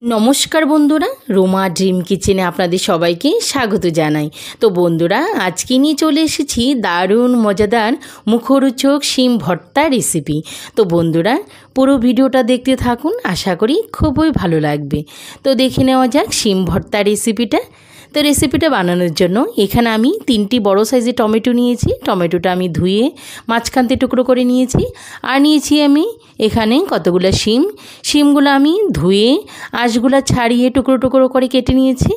নমস্কার বন্ধুরা, রোমা ড্রিম কিচেনে আপনাদের সবাইকে স্বাগত জানাই। তো বন্ধুরা, আজকে নিয়ে চলে এসেছি দারুণ মজাদার মুখরোচক শিম ভর্তা রেসিপি। তো বন্ধুরা, পুরো ভিডিওটা দেখতে থাকুন, আশা করি খুবই ভালো লাগবে। তো দেখে নেওয়া যাক শিম ভর্তা রেসিপিটা। তো রেসিপিটা বানানোর জন্য এখানে আমি 3টি বড় সাইজের টমেটো নিয়েছি। টমেটোটা আমি ধুয়ে মাঝখানতে টুকরো করে নিয়েছি। আর নিয়েছি আমি এখানে কতগুলো শিমগুলো আমি ধুয়ে আঁশগুলো ছাড়িয়ে টুকরো টুকরো করে কেটে নিয়েছি।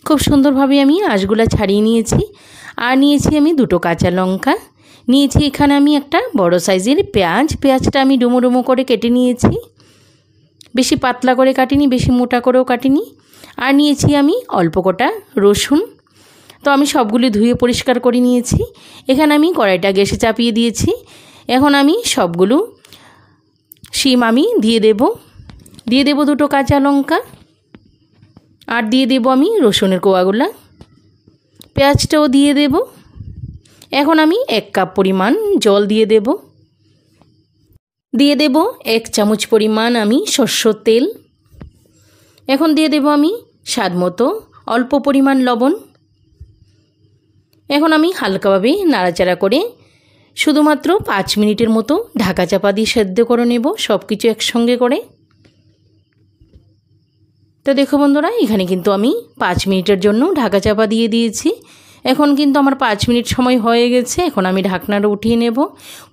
খুব সুন্দরভাবে আমি আঁশগুলো ছাড়িয়ে নিয়েছি। আর নিয়েছি আমি 2টো কাঁচা লঙ্কা নিয়েছি। এখানে আমি একটা বড় সাইজের পেঁয়াজটা আমি ডুমো ডুমো করে কেটে নিয়েছি। বেশি পাতলা করে কাটিনি, বেশি মোটা করেও কাটিনি। আর নিয়েছি আমি অল্প কটা রসুন। তো আমি সবগুলি ধুয়ে পরিষ্কার করে নিয়েছি। এখানে আমি কড়াইটা গ্যাসে চাপিয়ে দিয়েছি। এখন আমি সবগুলো শিম আমি দিয়ে দেব 2টো কাঁচা লঙ্কা। আর দিয়ে দেব আমি রসুনের কোয়াগুলা। পেঁয়াজটাও দিয়ে দেব। এখন আমি 1 কাপ পরিমাণ জল দিয়ে দেব। 1 চামচ পরিমাণ আমি সরষের তেল। এখন দিয়ে দেব আমি স্বাদ মতো অল্প পরিমাণ লবণ। এখন আমি হালকাভাবে নাড়াচাড়া করে শুধুমাত্র 5 মিনিটের মতো ঢাকা চাপা দিয়ে সেদ্ধ করে নেব, সব কিছু একসঙ্গে করে। তো দেখো বন্ধুরা, এখানে কিন্তু আমি 5 মিনিটের জন্য ঢাকা চাপা দিয়ে দিয়েছি। এখন কিন্তু আমার 5 মিনিট সময় হয়ে গেছে। এখন আমি ঢাকনাটা উঠিয়ে নেব।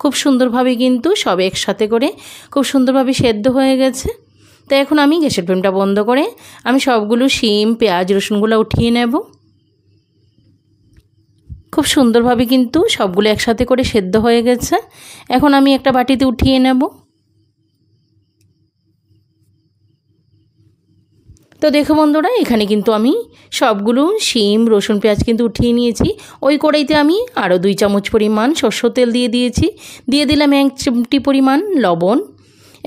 খুব সুন্দরভাবে কিন্তু সব একসাথে করে খুব সুন্দরভাবে সেদ্ধ হয়ে গেছে। তো এখন আমি গ্যাসের ফ্লেমটা বন্ধ করে আমি সবগুলো শিম, পেঁয়াজ, রসুনগুলো উঠিয়ে নেব। খুব সুন্দরভাবে কিন্তু সবগুলো একসাথে করে সেদ্ধ হয়ে গেছে। এখন আমি একটা বাটিতে উঠিয়ে নেব। তো দেখো বন্ধুরা, এখানে কিন্তু আমি সবগুলো শিম, রসুন, পেঁয়াজ কিন্তু উঠিয়ে নিয়েছি। ওই কড়াইতে আমি আরও 2 চামচ পরিমাণ সরষের তেল দিয়ে দিয়েছি। দিয়ে দিলাম 1 চিমটি পরিমাণ লবণ।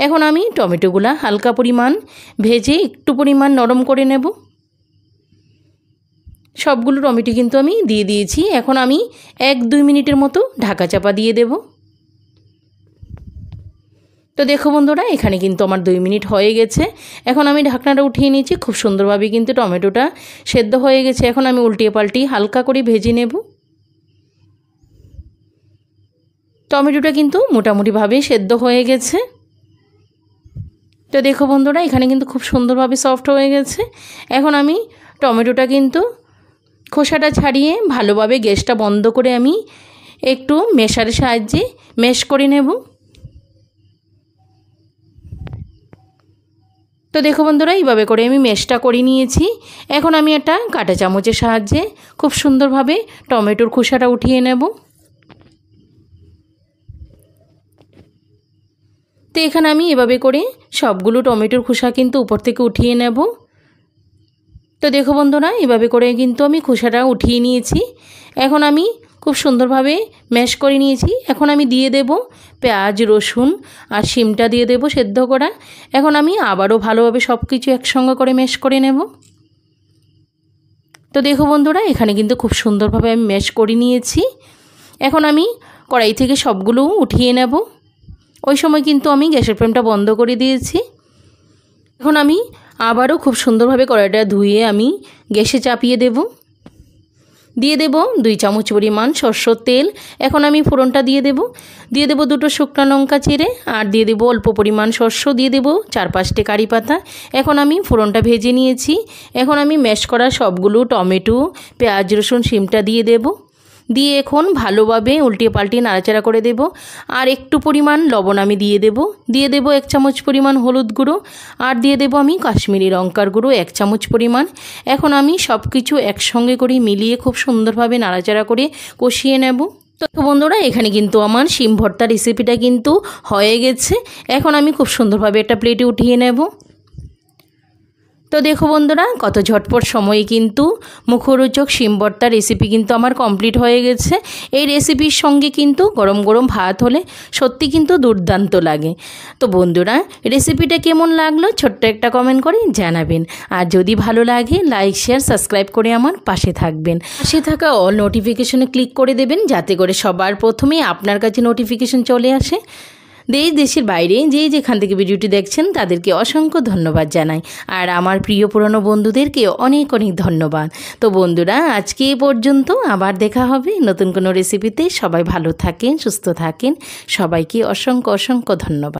এখন আমি টমেটোগুলো হালকা পরিমাণ ভেজে একটু পরিমাণ নরম করে নেব। সবগুলো টমেটো কিন্তু আমি দিয়ে দিয়েছি। এখন আমি 1-2 মিনিটের মতো ঢাকা চাপা দিয়ে দেব। তো দেখো বন্ধুরা, এখানে কিন্তু আমার 2 মিনিট হয়ে গেছে। এখন আমি ঢাকনাটা উঠিয়ে নিয়েছি। খুব সুন্দরভাবে কিন্তু টমেটোটা সেদ্ধ হয়ে গেছে। এখন আমি উল্টিয়ে পাল্টিয়ে হালকা করে ভেজে নেব। টমেটোটা কিন্তু মোটামুটিভাবে সেদ্ধ হয়ে গেছে। তো দেখো বন্ধুরা, এখানে কিন্তু খুব সুন্দরভাবে সফট হয়ে গেছে। এখন আমি টমেটোটা কিন্তু খোসাটা ছাড়িয়ে ভালোভাবে গ্যাসটা বন্ধ করে আমি একটু মেশারের সাহায্যে ম্যাশ করে নেব। তো দেখো বন্ধুরা, এইভাবে করে আমি ম্যাশটা করে নিয়েছি। এখন আমি একটা কাঁটা চামচের সাহায্যে খুব সুন্দরভাবে টমেটোর খোসাটা উঠিয়ে নেব। তো এখানে আমি এভাবে করে সবগুলো টমেটোর খোসা কিন্তু উপর থেকে উঠিয়ে নেব। তো দেখো বন্ধুরা, এভাবে করে কিন্তু আমি খোসাটা উঠিয়ে নিয়েছি। এখন আমি খুব সুন্দরভাবে ম্যাশ করে নিয়েছি। এখন আমি দিয়ে দেব পেঁয়াজ, রসুন আর শিমটা দিয়ে দেব সেদ্ধ করা। এখন আমি আবারও ভালোভাবে সব কিছু একসঙ্গে করে ম্যাশ করে নেব। তো দেখো বন্ধুরা, এখানে কিন্তু খুব সুন্দরভাবে আমি ম্যাশ করে নিয়েছি। এখন আমি কড়াই থেকে সবগুলো উঠিয়ে নেব। ওই সময় কিন্তু আমি গ্যাসের ফ্লেমটা বন্ধ করে দিয়েছি। এখন আমি আবারও খুব সুন্দরভাবে কড়াইটা ধুয়ে আমি গ্যাসে চাপিয়ে দেব। দিয়ে দেব 2 চামচ পরিমাণ সরষের তেল। এখন আমি ফোড়নটা দিয়ে দেব 2টো শুকনো লঙ্কা চিড়ে। আর দিয়ে দেব অল্প পরিমাণ সরষে, দিয়ে দেব 4-5টে কারি পাতা। এখন আমি ফোড়নটা ভেজে নিয়েছি। এখন আমি ম্যাশ করা সবগুলো টমেটো, পেঁয়াজ, রসুন, শিমটা দিয়ে দেব। দিয়ে এখন ভালোভাবে উল্টিয়ে পাল্টিয়ে নাড়াচাড়া করে দেব। আর একটু পরিমাণ লবণ আমি দিয়ে দেব 1 চামচ পরিমাণ হলুদ গুঁড়ো। আর দিয়ে দেব আমি কাশ্মীরি লঙ্কার গুঁড়ো 1 চামচ পরিমাণ। এখন আমি সব কিছু একসঙ্গে করে মিলিয়ে খুব সুন্দরভাবে নাড়াচাড়া করে কষিয়ে নেব। তো বন্ধুরা, এখানে কিন্তু আমার শিম ভর্তা রেসিপিটা কিন্তু হয়ে গেছে। এখন আমি খুব সুন্দরভাবে একটা প্লেটে উঠিয়ে নেব। তো দেখো বন্ধুরা, কত ঝটপট সময়ে কিন্তু মুখরোচক শিম ভর্তা রেসিপি কিন্তু আমার কমপ্লিট হয়ে গেছে। এই রেসিপির সঙ্গে কিন্তু গরম গরম ভাত হলে সত্যি কিন্তু দুর্দান্ত লাগে। তো বন্ধুরা, রেসিপিটা কেমন লাগলো ছোট্ট একটা কমেন্ট করে জানাবেন। আর যদি ভালো লাগে লাইক, শেয়ার, সাবস্ক্রাইব করে আমার পাশে থাকবেন। পাশে থাকা অল নোটিফিকেশনে ক্লিক করে দেবেন, যাতে করে সবার প্রথমেই আপনার কাছে নোটিফিকেশন চলে আসে। দেশ দেশের বাইরে যে যেখান থেকে ভিডিওটি দেখছেন তাদেরকে অসংখ্য ধন্যবাদ জানাই। আর আমার প্রিয় পুরনো বন্ধুদেরকে অনেক অনেক ধন্যবাদ। তো বন্ধুরা, আজকে এই পর্যন্ত, আবার দেখা হবে নতুন কোনো রেসিপিতে। সবাই ভালো থাকেন, সুস্থ থাকেন, সবাইকে অসংখ্য অসংখ্য ধন্যবাদ।